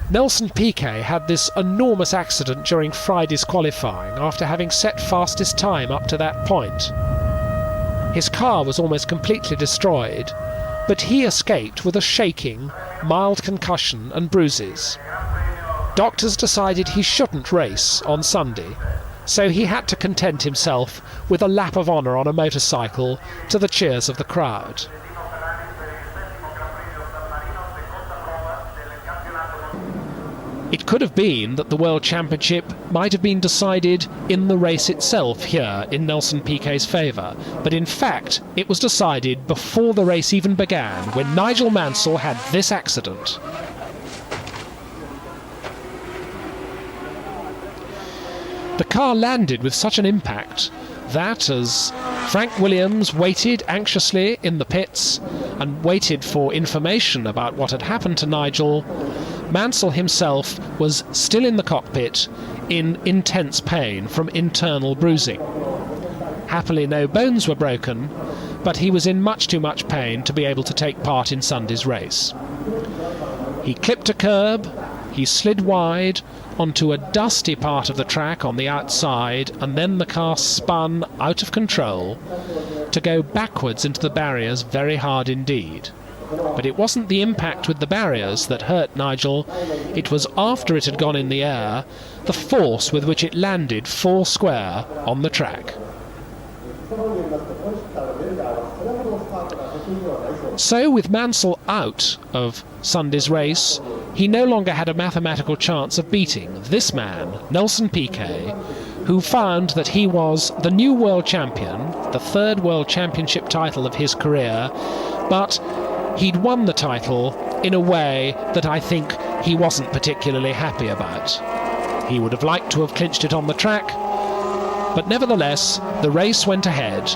Nelson Piquet had this enormous accident during Friday's qualifying after having set fastest time up to that point. His car was almost completely destroyed, but he escaped with a shaking, mild concussion and bruises. Doctors decided he shouldn't race on Sunday, so he had to content himself with a lap of honour on a motorcycle to the cheers of the crowd. It could have been that the World Championship might have been decided in the race itself here in Nelson Piquet's favour, but in fact it was decided before the race even began, when Nigel Mansell had this accident. The car landed with such an impact that, as Frank Williams waited anxiously in the pits and waited for information about what had happened to Nigel, Mansell himself was still in the cockpit in intense pain from internal bruising. Happily no bones were broken, but he was in much too much pain to be able to take part in Sunday's race. He clipped a curb, he slid wide onto a dusty part of the track on the outside, and then the car spun out of control to go backwards into the barriers very hard indeed. But it wasn't the impact with the barriers that hurt Nigel, it was after it had gone in the air, the force with which it landed full square on the track. So with Mansell out of Sunday's race, he no longer had a mathematical chance of beating this man, Nelson Piquet, who found that he was the new world champion, the third world championship title of his career, but he'd won the title in a way that I think he wasn't particularly happy about. He would have liked to have clinched it on the track, but nevertheless, the race went ahead